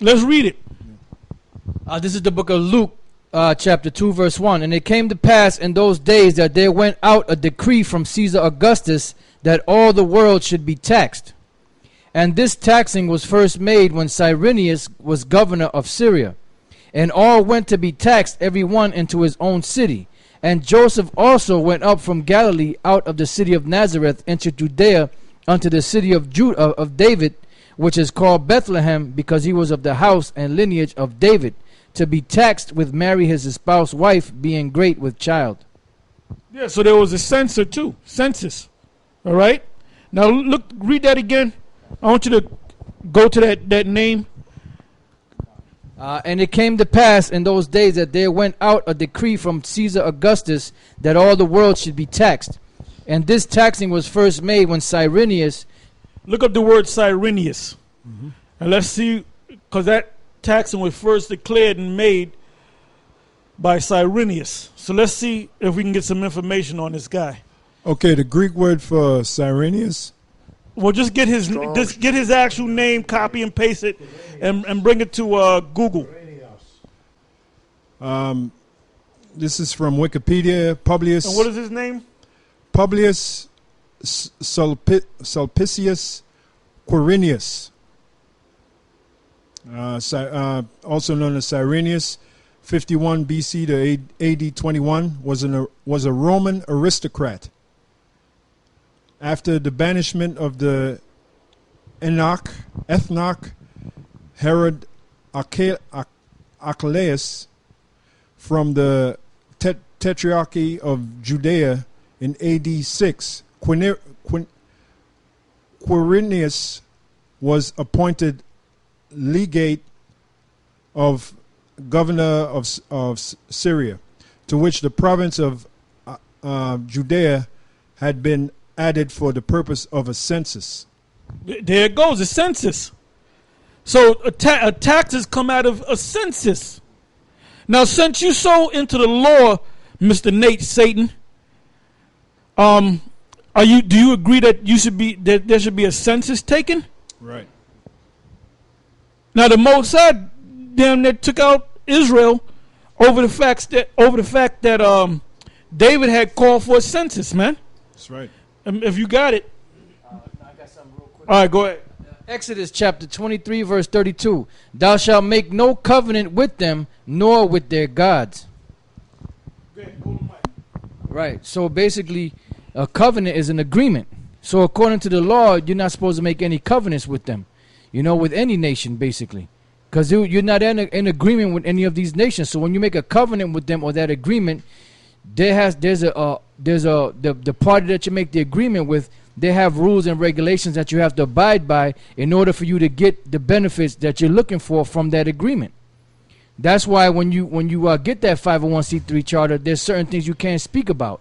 Let's read it. This is the book of Luke, chapter 2, verse 1. And it came to pass in those days that there went out a decree from Caesar Augustus that all the world should be taxed. And this taxing was first made when Cyrenius was governor of Syria. And all went to be taxed, every one into his own city. And Joseph also went up from Galilee out of the city of Nazareth into Judea unto the city of David, which is called Bethlehem, because he was of the house and lineage of David, to be taxed with Mary his espoused wife, being great with child. Yeah, so there was a census too. Census. All right? Now look, read that again. I want you to go to that name. And it came to pass in those days that there went out a decree from Caesar Augustus that all the world should be taxed. And this taxing was first made when Cyrenius... Look up the word Cyrenius. And let's see, because that taxing was first declared and made by Cyrenius. So let's see if we can get some information on this guy. Okay, the Greek word for Cyrenius? Well, just get his actual name, copy and paste it, and bring it to Google. This is from Wikipedia. Publius. And what is his name? Publius Sulpicius Quirinius, also known as Cyrenius, 51 BC to AD 21, was a Roman aristocrat. After the banishment of the ethnarch Herod Archelaus from the Tetrarchy of Judea in AD 6, Quirinius was appointed legate of governor of Syria, to which the province of Judea had been added for the purpose of a census. There it goes, a census. So taxes come out of a census. Now, since you so into the law, Mr. Nate Satan, do you agree that there should be a census taken? Right. Now the Mossad damn near took out Israel over the fact that David had called for a census, man. That's right. If you got it. I got something real quick. All right, go ahead. Exodus chapter 23, verse 32. Thou shalt make no covenant with them, nor with their gods. Go ahead, go to Mike. Right. So basically, a covenant is an agreement. So according to the law, you're not supposed to make any covenants with them, with any nation, basically. Because you're not in agreement with any of these nations. So when you make a covenant with them or that agreement, there's the party that you make the agreement with, they have rules and regulations that you have to abide by in order for you to get the benefits that you're looking for from that agreement. That's why when you get that 501c3 charter, there's certain things you can't speak about.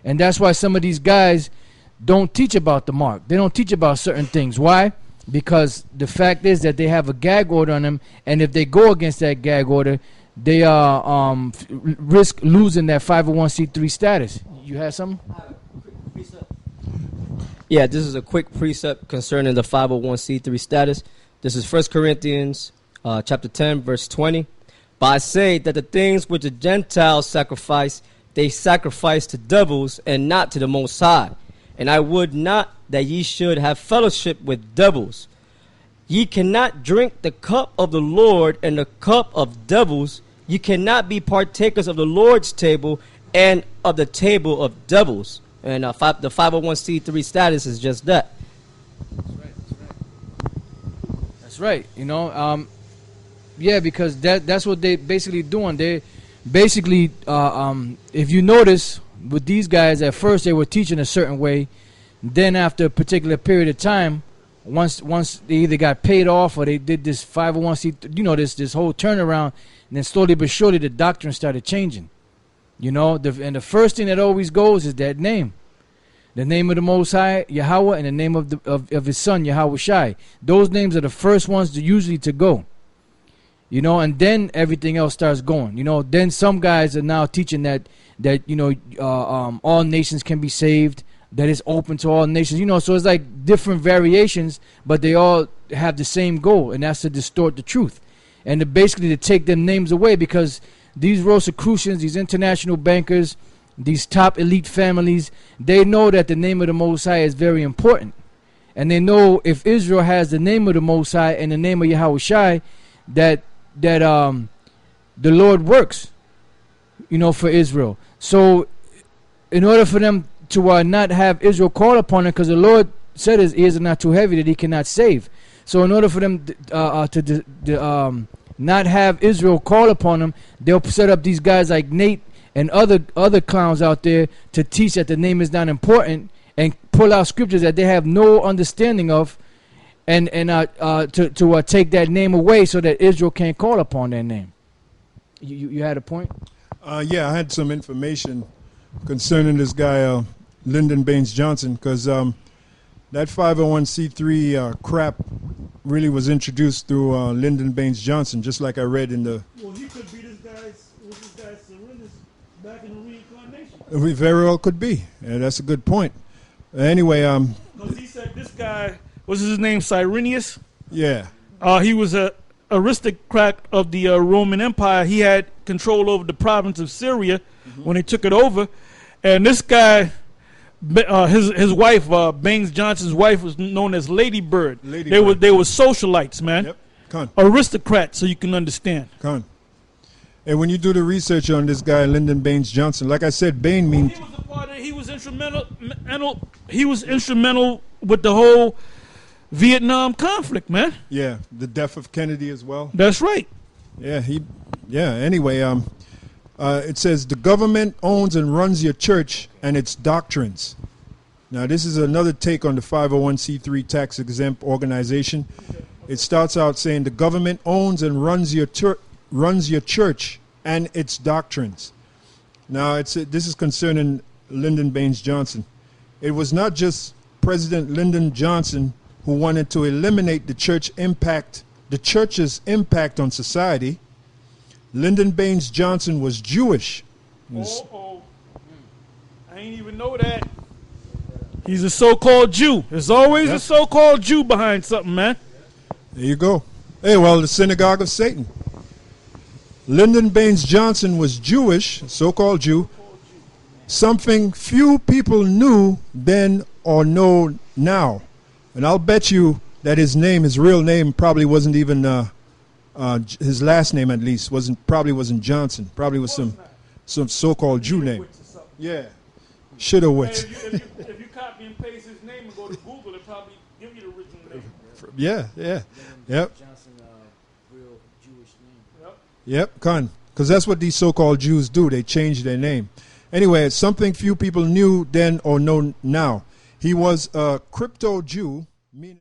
And that's why some of these guys don't teach about the mark. They don't teach about certain things. Why? Because the fact is that they have a gag order on them, and if they go against that gag order, they risk losing that 501c3 status. You had something? Yeah, this is a quick precept concerning the 501c3 status. This is 1 Corinthians chapter 10, verse 20. But I say that the things which the Gentiles sacrifice, they sacrifice to devils and not to the Most High. And I would not that ye should have fellowship with devils. Ye cannot drink the cup of the Lord and the cup of devils. Ye cannot be partakers of the Lord's table and of the table of devils. And the 501c3 status is just that. That's right. Yeah, because that's what they basically doing. They basically, if you notice, with these guys, at first they were teaching a certain way. Then after a particular period of time, once they either got paid off or they did this 501c, this whole turnaround, and then slowly but surely the doctrine started changing. And the first thing that always goes is that name. The name of the Most High, Yahweh, and the name of his son, Yahweh Shai. Those names are the first ones usually to go. And then everything else starts going. Then some guys are now teaching that all nations can be saved, that it's open to all nations. So it's like different variations, but they all have the same goal, and that's to distort the truth. and basically to take them names away, because these Rosicrucians, these international bankers, these top elite families, they know that the name of the Most High is very important. And they know if Israel has the name of the Most High and the name of Yahweh Shai, that the Lord works, for Israel. So in order for them to not have Israel call upon him, because the Lord said his ears are not too heavy that he cannot save. So in order for them to not have Israel call upon them, they'll set up these guys like Nate and other clowns out there to teach that the name is not important, and pull out scriptures that they have no understanding of, and to take that name away so that Israel can't call upon that name. You had a point? Yeah, I had some information concerning this guy, Lyndon Baines Johnson, because that 501c3 crap really was introduced through Lyndon Baines Johnson, just like I read in the... Well, he could be this guy's surrenders back in the reincarnation. We very well could be. Yeah, that's a good point. Anyway, because he said this guy, was his name Cyrenius? Yeah. He was a aristocrat of the Roman Empire. He had control over the province of Syria when he took it over. And this guy, his wife, Baines Johnson's wife, was known as Lady Bird. They were socialites, man. Yep. Con. Aristocrats, so you can understand. Con. And when you do the research on this guy, Lyndon Baines Johnson, like I said, Bain means... He was a part of, he was instrumental with the whole Vietnam conflict, man. Yeah, the death of Kennedy as well. That's right. Yeah, anyway, it says the government owns and runs your church and its doctrines. Now, this is another take on the 501c3 tax-exempt organization. It starts out saying the government owns and runs your church and its doctrines. Now, this is concerning Lyndon Baines Johnson. It was not just President Lyndon Johnson who wanted to eliminate the church's impact on society. Lyndon Baines Johnson was Jewish. I ain't even know that. He's a so-called Jew. There's always a so-called Jew behind something, man. There you go. Hey, well, the synagogue of Satan. Lyndon Baines Johnson was Jewish, so-called Jew, something few people knew then or know now. And I'll bet you that his real name probably wasn't even, his last name at least, probably wasn't Johnson. Probably was some so-called Jew name. Yeah. Shoulda wit. If you copy and paste his name and go to Google, it probably give you the original name. Yeah. Yep. Johnson, real Jewish name. Yep, because that's what these so-called Jews do. They change their name. Anyway, it's something few people knew then or know now. He was a crypto Jew, meaning